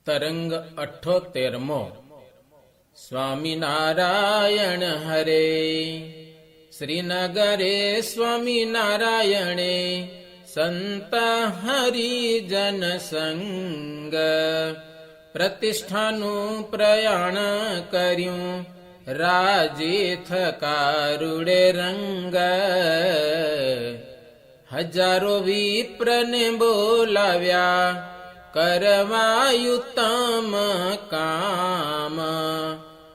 તરંગ 78મો. સ્વામિનારાયણ હરે. શ્રીનગરે સ્વામિનારાયણે સંત હરિજન સંગ પ્રતિષ્ઠાનું પ્રયાણ કર્યું, રાજી થકારુડે રંગ. હજારો વિપ્રને બોલાવ્યા, કરવાયુત્તમ કામ.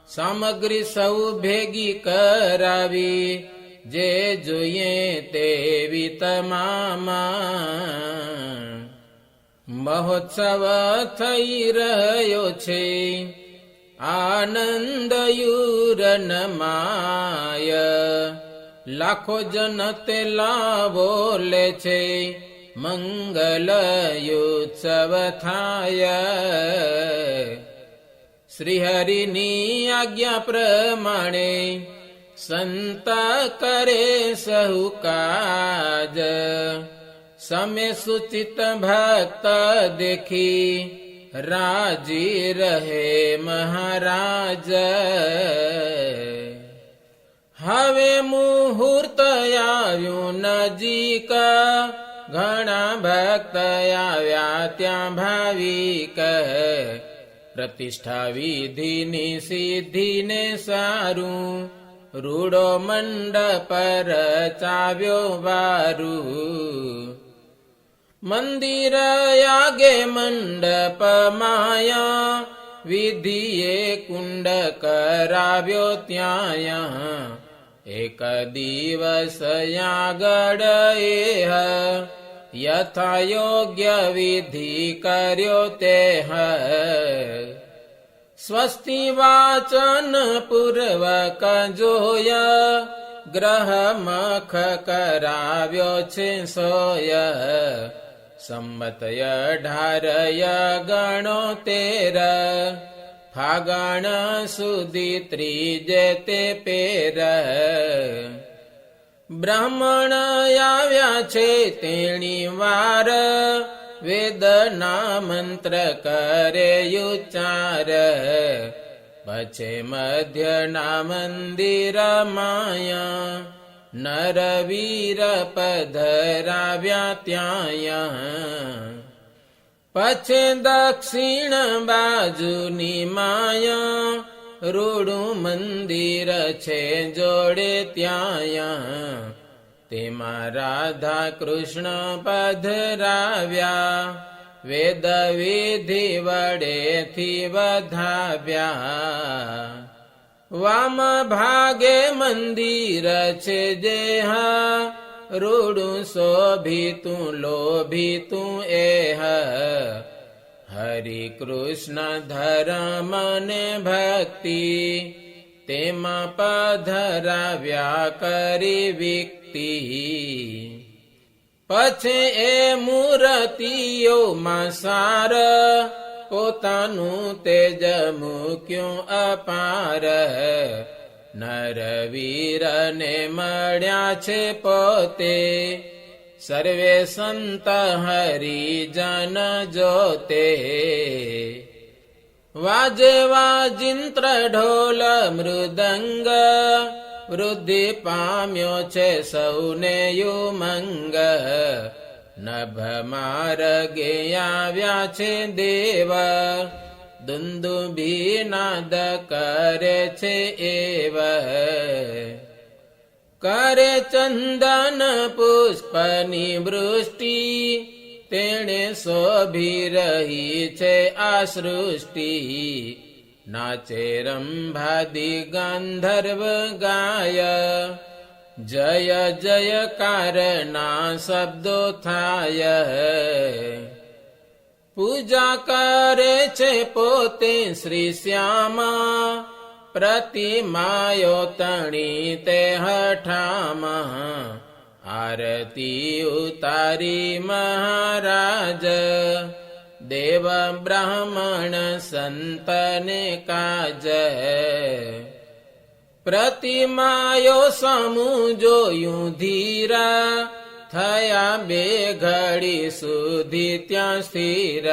સામગ્રી સૌ ભેગી કરાવી, જે જોઈએ તેવી તમામ. મહોત્સવ થઈ રહ્યો છે, આનંદયુરન માય. લાખો જન તે લાવો લે છે, મંગલયુત્સવ થાય. શ્રીહરિની આજ્ઞા પ્રમાણે સંત કરે સહુ કાજ. સમે સુચિત ભક્ત દેખી, રાજી રહે મહારાજ. હવે મુહૂર્ત આવ્યું નજીક, ઘણા ભક્ત આવ્યા ત્યાં ભાવિક. પ્રતિષ્ઠા વિધિની સિદ્ધિને સારું, રૂડો મંડપ રચાવ્યો વારું. મંદિર આગે મંડપ માયા, વિધિએ કુંડ કરાવ્યો ત્યાં. એક દિવસ આગળ યથા યોગ્ય વિધિ કર્યો તે. સ્વસ્તિ વાચન પૂર્વક જોય, ગ્રહ મખ કરાવ્યો છે સોય. સંમત 18 ગણોતેર, ફાગણ સુધી ત્રીજે તે પેર. બ્રાહ્મણ આવ્યા છે તેણી વાર, વેદના મંત્ર કરે ઉચ્ચાર. પછે મધ્યના મંદિર માયા, નરવીર પધરાવ્યા ત્યાં. પછે દક્ષિણ બાજુની માયા, રૂડું મંદિર છે જોડે ત્યાં. તેમાં રાધા કૃષ્ણ પધરાવ્યા, વેદ વિધિ વડેથી વધાવ્યા. વામ ભાગે મંદિર છે જેહ, રૂડું શોભિતું લોભિતું એહ. હરિ કૃષ્ણ ધર્મ ને ભક્તિ, તેમાં પધરાવ્યા કરી વિક્તિ. પછી એ મૂર્તિઓમાં સાર, પોતાનું તેજ મૂક્યું અપાર. નરવીરને મળ્યા છે પોતે, સર્વે સંત હરિજન જોતે. વાજે વાજિંત્ર ઢોલ મૃદંગ, વૃદ્ધિ પામ્યો છે સૌને યુમંગ. નભ માર્ગે આવ્યા છે દેવ, દુંદુભી નાદ કરે છે એવ. કરે ચંદન પુષ્પની વૃષ્ટિ, તેણે શોભી રહી છે આ સૃષ્ટિ. નાચે રંભાદી ગાંધર્વ ગાય, જય જયકારના શબ્દો થાય. પૂજા કરે છે પોતે શ્રી શ્યામા, પ્રતિમાયો તણી તે હઠામાં. આરતી ઉતારી મહારાજ, દેવ બ્રાહ્મણ સંતને કાજ. પ્રતિમાયો સમૂહ જોયું ધીરા, થયા બે ઘડી સુધી ત્યાં સ્થિર.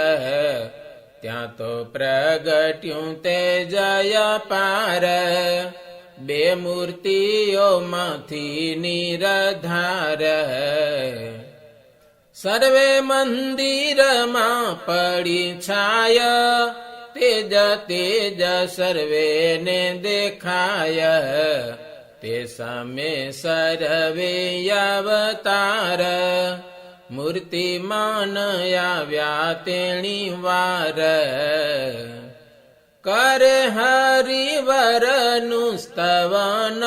ત્યાં તો પ્રગટ્યું તે જય પાર, બે મૂર્તિઓમાંથી નિરધાર. સર્વે મંદિરમાં પડી છાય, તેજ તેજ સર્વેને દેખાય. તે સામે સર્વે અવતાર, મૂર્તિમાન આવ્યા તેણી વાર. કરે હરિવરનું સ્તવન,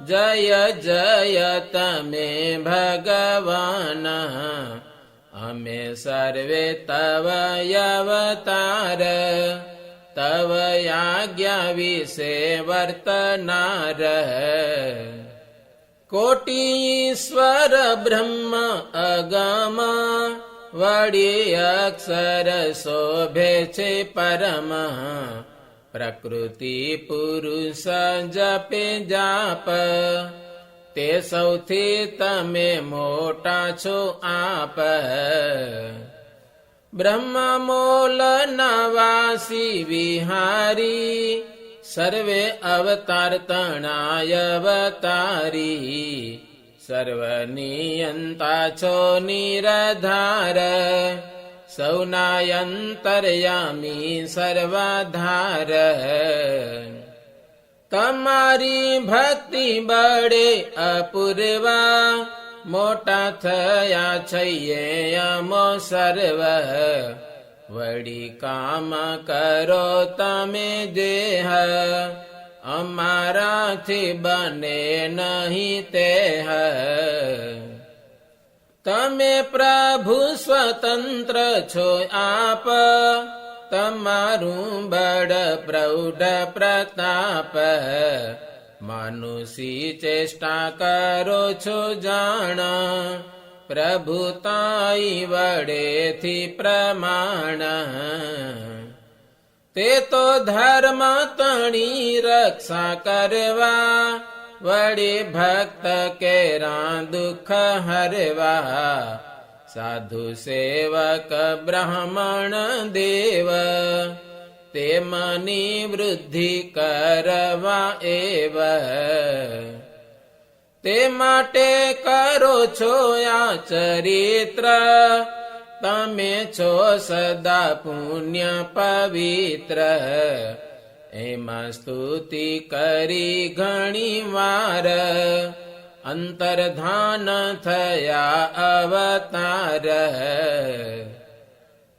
જય જય તમે ભગવાન. અમે સર્વે તવ અવતાર, તવ આજ્ઞા વિશે વર્તનાર. કોટી ઈશ્વર બ્રહ્મ અગમ, વળી અક્ષર શોભે છે પરમ. પ્રકૃતિ પુરુષ જપે જાપ, તે સૌથી તમે મોટા છો આપ. બ્રહ્મ મૂલ નવાસી વિહારી, સર્વે અવતાર તણાય અવતારી. સર્વનિયંતા છો નિરધાર, સૌના અંતર્યામી સર્વાધાર. તમારી ભક્તિ બળે અપૂર્વા, મોટા થયા છીએ અમો સર્વ. વળી કામ કરો તમે દેહ, અમારાથી બને નહીં તેહ. તમે પ્રભુ સ્વતંત્ર છો આપ, તમારું બળ પ્રૌઢ પ્રતાપ. માનુષી ચેષ્ટા કરો છો જાણ, પ્રભુતાઈ વડેથી પ્રમાણ. તે તો ધર્મ તણી રક્ષા કરવા, વળી ભક્ત કેરા દુઃખ હરવા. સાધુ સેવક બ્રાહ્મણ દેવ, તે મની વૃદ્ધિ કરવા એવ. તે માટે કરો છો આ ચરિત્ર, તમે છો સદા પુણ્ય પવિત્ર. એમાં સ્તુતિ કરી ઘણી વાર, અંતર્ધાન થયા અવતાર.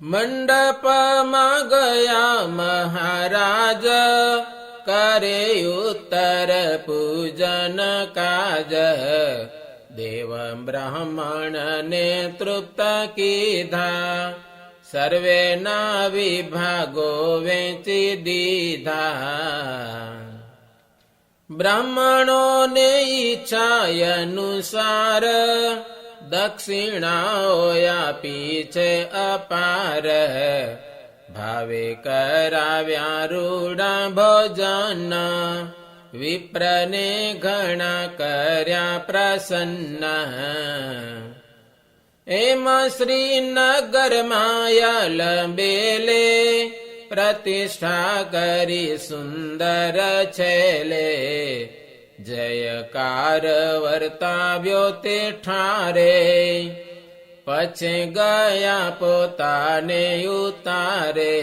મંડપમાં ગયા મહારાજ, કરે ઉત્તર પૂજન કાજ. દેવ બ્રાહ્મણ ને તૃપ્ત કીધા, સર્વે ના વિભાગો વેચી દીધા. બ્રાહ્મણોને ઈચ્છા અનુસાર, દક્ષિણાઓ આપી છે અપાર. ભાવે કરાવ્યા રૂડા ભોજન, વિપ્રને ઘણા કર્યા પ્રસન્ન. એમાં શ્રીનગરમાં યલબેલે, પ્રતિષ્ઠા કરી સુંદર છેલે. જયકાર વર્તાવ્યો તે ઠારે, પછી ગયા પોતાને ઉતારે.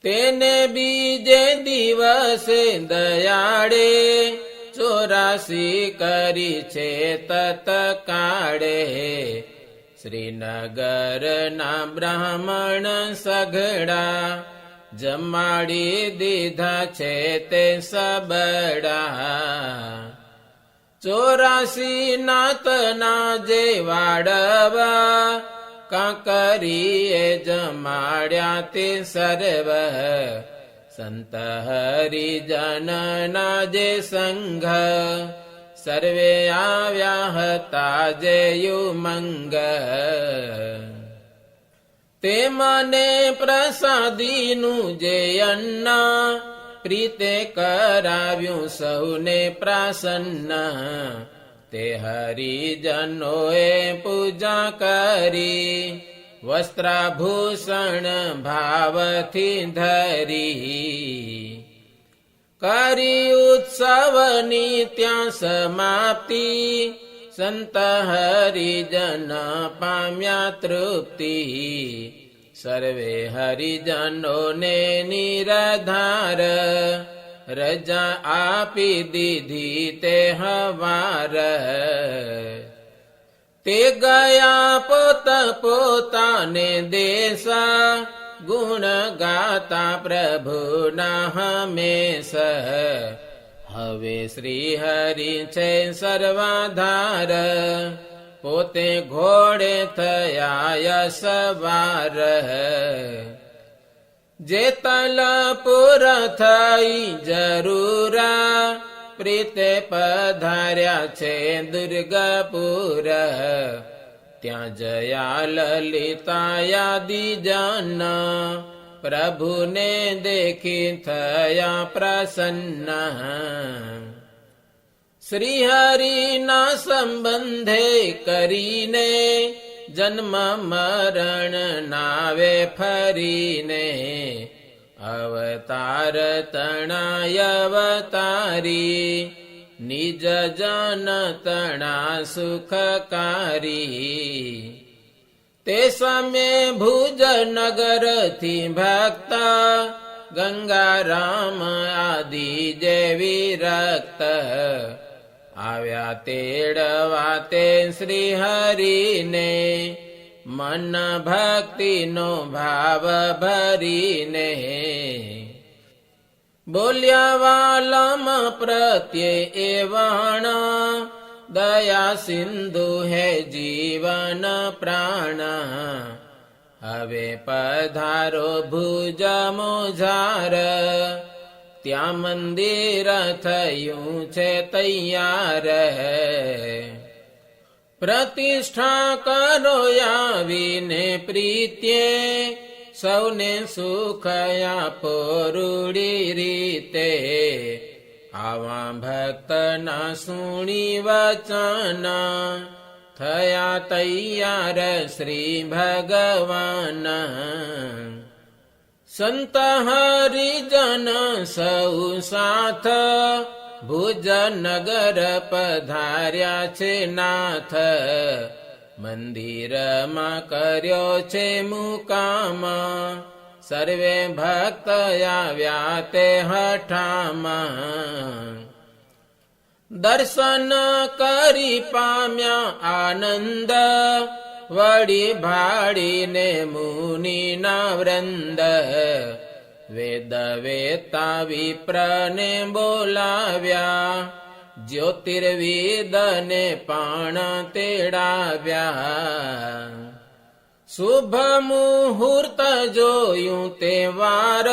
તેને બીજે દિવસે દયાળે, 84 કરી છે તત્કાળે. શ્રીનગરના બ્રાહ્મણ સઘળા, જમાડી દીધા છે તે સબડા. 84 નાતના જે વાડવા, કાંકરીએ જમાડ્યા તે સર્વ. સંત હરિજનના જે સંઘ, સર્વે આવ્યા હતા જે યુમંગ. તે મને પ્રસાદીનું જે અન્ન, પ્રીતે કરાવ્યું સૌને પ્રસન્ન. તે હરિજનોએ પૂજા કરી, વસ્ત્રાભૂષણ ભાવથી ધરી કરી ઉત્સવની ત્યાં સમાપ્તિ સંત હરિજન પામ્યા તૃપ્તિ સર્વે હરિજનોને નિરાધાર રજા આપી દીધી તે હવાર તે ગયા પોતાને દેશ ગુણ ગાતા પ્રભુના હમેશ હવે શ્રી હરિ છે સર્વાધાર પોતે ઘોડે થયા સવાર જેતલપુર થઈ જરૂરા પ્રીતે પધાર્યા છે દુર્ગાપુર ત્યાં જયા લલિતાયાદિ જન પ્રભુને દેખી થયા પ્રસન્ન શ્રી હરિના સંબંધે કરીને જન્મ મરણ નાવે ફરીને અવતાર તણાય અવતારી નિજ જન તણા સુખકારી તે સમે ભુજ નગરથી ભક્ત ગંગારામ આદિ જેવી રક્ત આવ્યા તેડવા તે શ્રી હરિને મન ભક્તિનો ભાવ ભરીને બોલ્યા વાલમ પ્રત્યે એવણ દયા સિંધુ હે જીવન પ્રાણ હવે પધારો ભુજ મોજાર ત્યાં મંદિર થયું છે તૈયાર પ્રતિષ્ઠા કરો આવીને પ્રીત્યે સૌને સુખ આપો રૂડી રીતે આવા ભક્તના સુણી વચન થયા તૈયાર શ્રી ભગવાન સંત હરિજન સૌ સાથ ભુજ નગર પધાર્યા છે નાથ મંદિરમાં કર્યો છે મુકામ સર્વે ભક્ત આવ્યા તે હઠામાં દર્શન કરી પામ્યા આનંદ વળી ભાડીને મુનિના વૃંદ વેદ વેતા વિપ્રને બોલાવ્યા જ્યોતિર્વિદને પણ તેડાવ્યા શુભ મુહૂર્ત જોયું તે વાર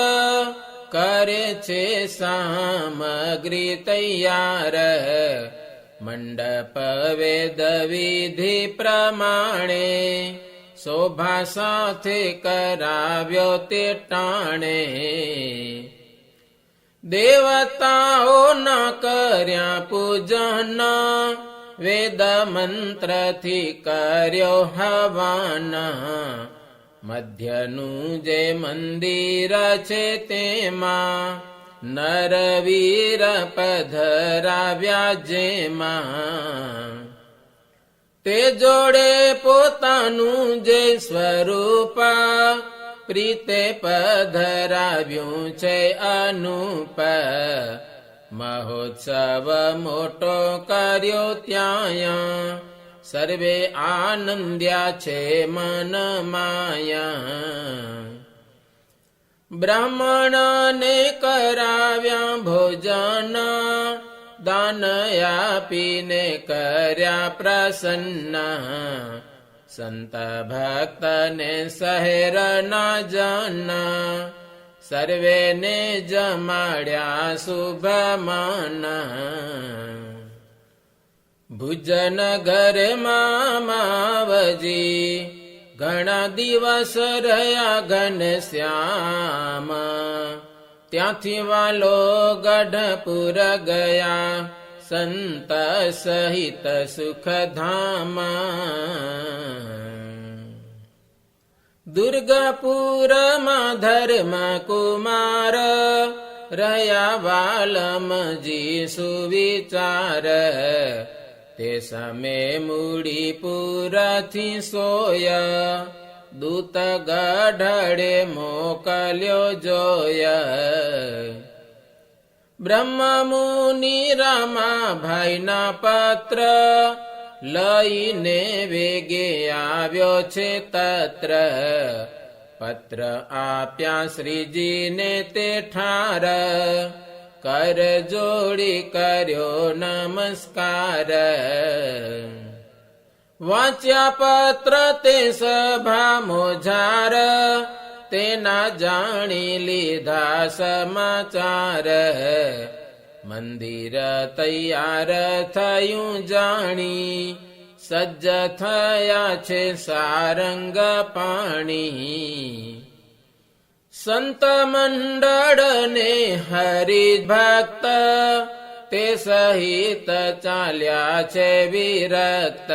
કરે છે સામગ્રી તૈયાર મંડપ વેદ વિધિ પ્રમાણે શોભા સાથે કરાવ્યો તે ટાણે દેવતાઓના કર્યા પૂજન વેદ મંત્રથી કર્યો હવાન મધ્યનું જે મંદિર છે તેમાં નરવીર પધરાવ્યા જેમાં તે જોડે પોતાનું જે સ્વરૂપ પ્રીતે પધરાવ્યું છે અનુપ મહોત્સવ મોટો કર્યો ત્યાં સર્વે આનંદ્યા છે મન માયા બ્રાહ્મણને કરાવ્યા ભોજન દાન આપીને કર્યા પ્રસન્ન સંત ભક્તને શહેરના જન સર્વેને જમાડ્યા શુભમાન ભુજનગરમાં માવજી ઘણા દિવસ રહ્યા ઘનશ્યામ ત્યાંથી વાલો ગઢપુર ગયા સંત સહિત સુખધામ દુર્ગાપુરમાં ધર્મ કુમાર રહ્યા વાલમજી સુવિચાર. તે સમે મૂડીપુરથી સોય દૂત ગઢડે મોકલ્યો જોય. બ્રહ્મ મુનિ રામાભાઈના પત્ર લઈને વેગે આવ્યો છે તત્ર. પત્ર આપ્યા શ્રીજીને તે ઠાર કર જોડી કર્યો નમસ્કાર. વાંચ્યા પત્ર તે સભા મોજાર તેના જાણી લીધા સમાચાર. મંદિર તૈયાર થયું જાણી સજ્જ થયા છે સારંગ પાણી. સંત મંડળને હરિભક્ત તે સહિત ચાલ્યા છે વિરક્ત.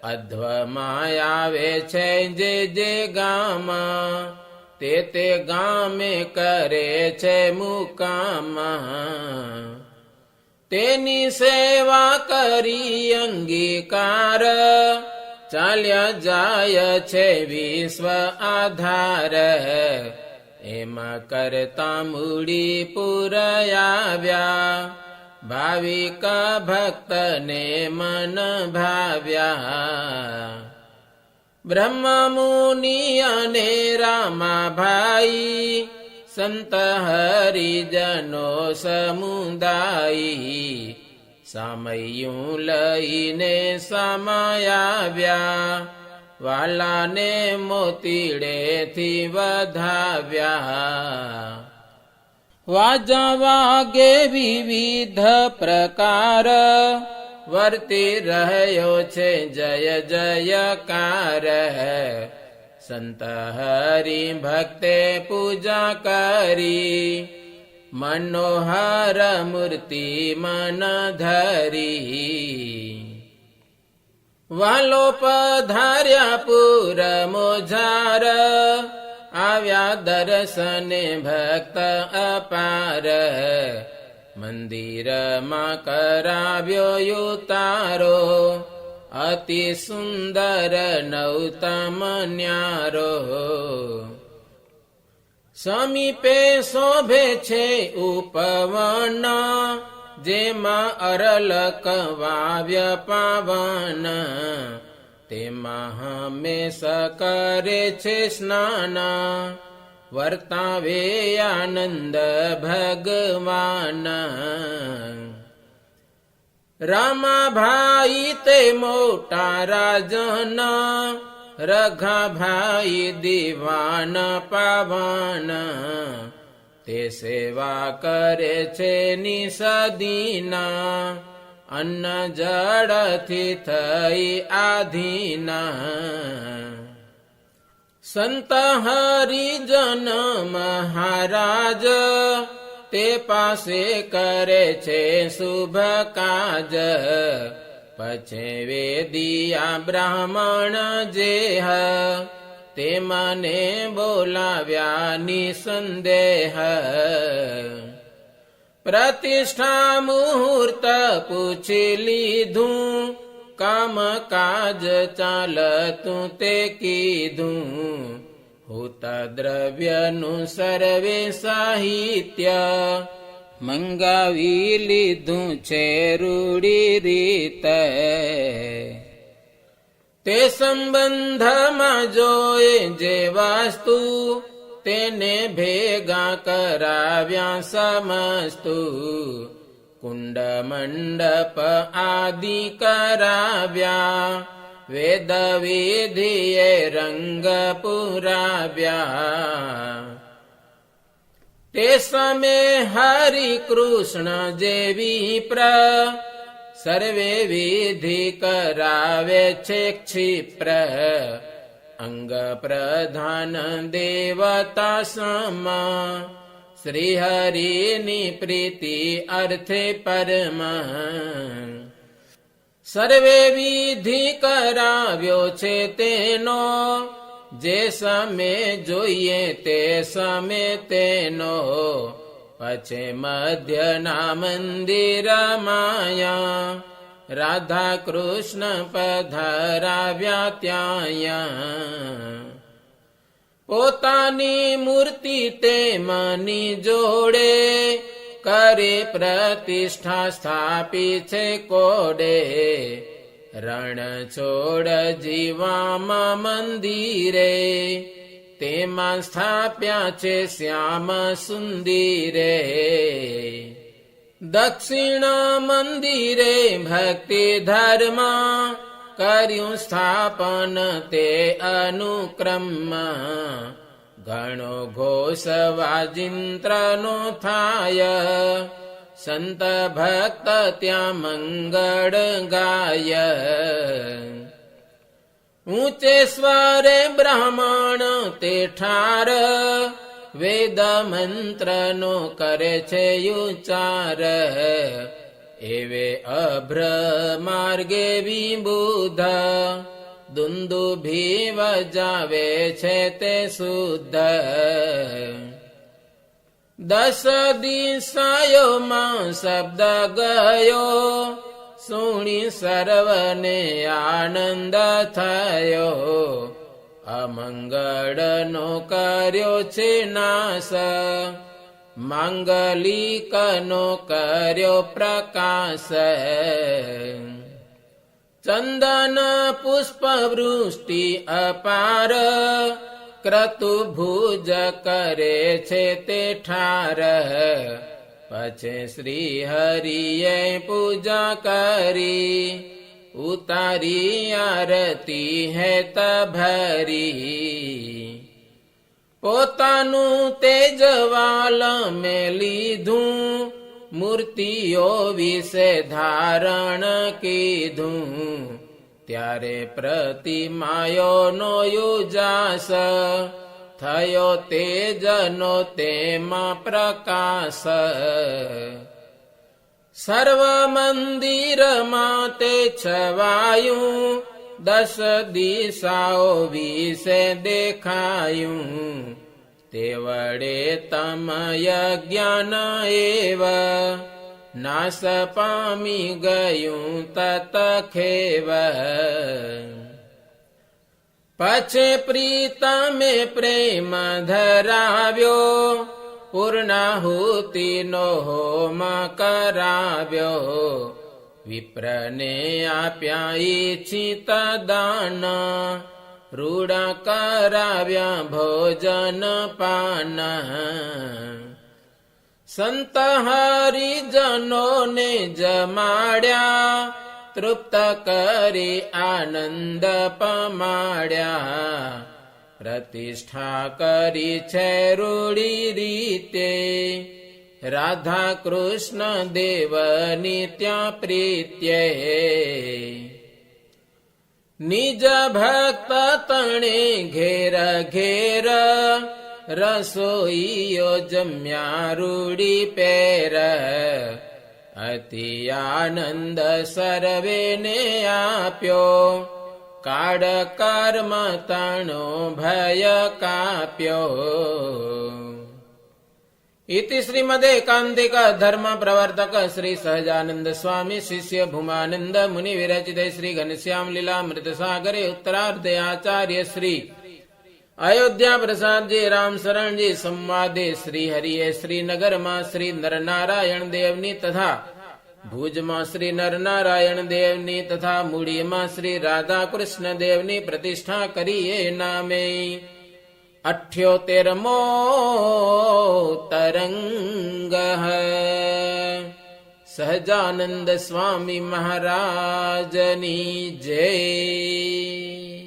અધ્વમાં આવે છે જે ગામમાં તે ગામે કરે છે મુકામ. તેની સેવા કરી અંગીકાર ચાલ્યા જાય છે વિશ્વ આધાર. એમાં કરતા મૂડીપુર આવ્યા ભાવિક ભક્તને મન ભાવ્યા. બ્રહ્મ મુનિ અને રામાભાઈ સંત હરિજનો સમુદાય સામયું લઈને સમાયાવ્યા. વાલાને મોતીડેથી વધાવ્યા. વાજા વાગે વિવિધ પ્રકાર વર્તી રહ્યો છે જય જયકાર. સંત હરિ ભક્તે પૂજા કરી મનોહર મૂર્તિ મન ધરી. વાલો પધાર્યા પુર મોજાર આવ્યા દર્શને ભક્ત અપાર. મંદિરમાં કરાવ્યો ઉતારો અતિ સુંદર નૌતમ ન્યારો. સમીપે શોભે છે ઉપવન જેમાં અરલક વાવ્ય પાવન. તેમાં હંમેશ કરે છે સ્નાન વર્તાવે આનંદ ભગવાન. રામાભાઈ તે મોટા રાજન રઘાભાઈ દીવાન પાવન. તે સેવા કરે છે નિસદીના અન્ન જળથી થઈ આધીના. સંત હરિજન મહારાજ તે પાસે કરે છે શુભ કાજ. પછે વેદિયા બ્રાહ્મણ જેહ તે મને બોલાવ્યા નિસંદેહ. પ્રતિષ્ઠા મુહૂર્ત પૂછી લીધું કામ કાજ ચાલતું તે કીધું. હુત દ્રવ્યનું સર્વે સાહિત્ય મંગાવી લીધું છે રૂડી રીતે. તે સંબંધમાં જોએ જે વાસ્તુ તેને ભેગા કરાવ્યા સમસ્તુ. કુંડ મંડપ આદિ કરાવ્યા વેદ વિધિએ રંગ પુરાવ્યા. તે સમે હરિ કૃષ્ણ જેવી પ્ર સર્વે વિધિ કરાવે છે ક્ષિપ્ર. અંગ પ્રધાન દેવતા સમ શ્રી હરિની પ્રીતિ અર્થે પરમ. સર્વે વિધિ કરાવ્યો છે તેનો જે સમે જોઈએ તે સમે તેનો પછી મધ્યના મંદિર માયા રાધા કૃષ્ણ પધરાવ્યા ત્યાં પોતાની મૂર્તિ તે મની જોડે કરે પ્રતિષ્ઠા સ્થાપી છે કોડે રણ છોડ જીવામાં મંદિરે તેમાં સ્થાપ્યા છે શ્યામ સુંદીરે દક્ષિણ મંદિરે ભક્તિ ધર્મ કર્યું સ્થાપન તે અનુક્રમમાં ઘણો ઘોષ વાજિંત્રનો થાય સંત ભક્ત ત્યાં મંગળ ગાય ઊંચે સ્વરે બ્રાહ્મણ તે ઠાર વેદ મંત્રનો કરે છે ઉચ્ચાર એવે અભ્ર માર્ગે વિબુધ દુંદુભી વજાવે છે તે શુદ્ધ 10 દિશાઓમાં શબ્દ ગયો સુણી સર્વને આનંદ થયો અમંગળનો કર્યો છે નાશ માંગલિકનો કર્યો પ્રકાશ ચંદન પુષ્પ વૃષ્ટિ અપાર ક્રતુભુજ કરે છે તે ઠાર પછી શ્રી હરિએ પૂજા કરી ઉતારી આરતી હેત ભરી પોતાનું તેજવાલ મેં લીધું મૂર્તિઓ વિશે ધારણ કીધું ત્યારે પ્રતિમાયોનો યુજાસ થયો તેજનો તેમાં પ્રકાશ સર્વ મંદિરમાં તે છવાયું 10 દિશાઓ વિશે દેખાયું તે વડે તમય જ્ઞાન એવ નાશ પામી ગયું તત ખેવ પછી પ્રીતમે પ્રેમ ધરાવ્યો પૂર્ણાહુતિનો હોમ કરાવ્યો વિપ્રને આપ્યા ઈચ્છિત દાન રૂડા કરાવ્યા ભોજન પાન સંત હરિજનોને જમાડ્યા તૃપ્ત કરી આનંદ પમાડ્યા પ્રતિષ્ઠા કરી છે રૂડી રીતે રાધા કૃષ્ણ દેવની ત્યાં પ્રીત્યે નિજ ભક્ત તણે ઘેર ઘેર રસોઈયો જમ્યા રૂડી પેર અતિ આનંદ સર્વેને આપ્યો કાળ કર્મ તણો ભય કાપ્યો इति श्रीमदेकांतिक धर्म प्रवर्तक श्री सहजानंद स्वामी शिष्य भूमानंद मुनि विरचित श्री घनश्याम लीलामृत सागरे उत्तरार्धे आचार्य श्री अयोध्या प्रसाद जी राम शरण जी संवादे श्री हरिये श्रीनगर में श्री नरनारायण देवनी तथा भुज में श्री नरनारायण देवनी तथा मूड़ी में श्री राधा कृष्ण देवनी प्रतिष्ठा करिए नामे 78मो तरंग है सहजानंद स्वामी महाराजनी जय।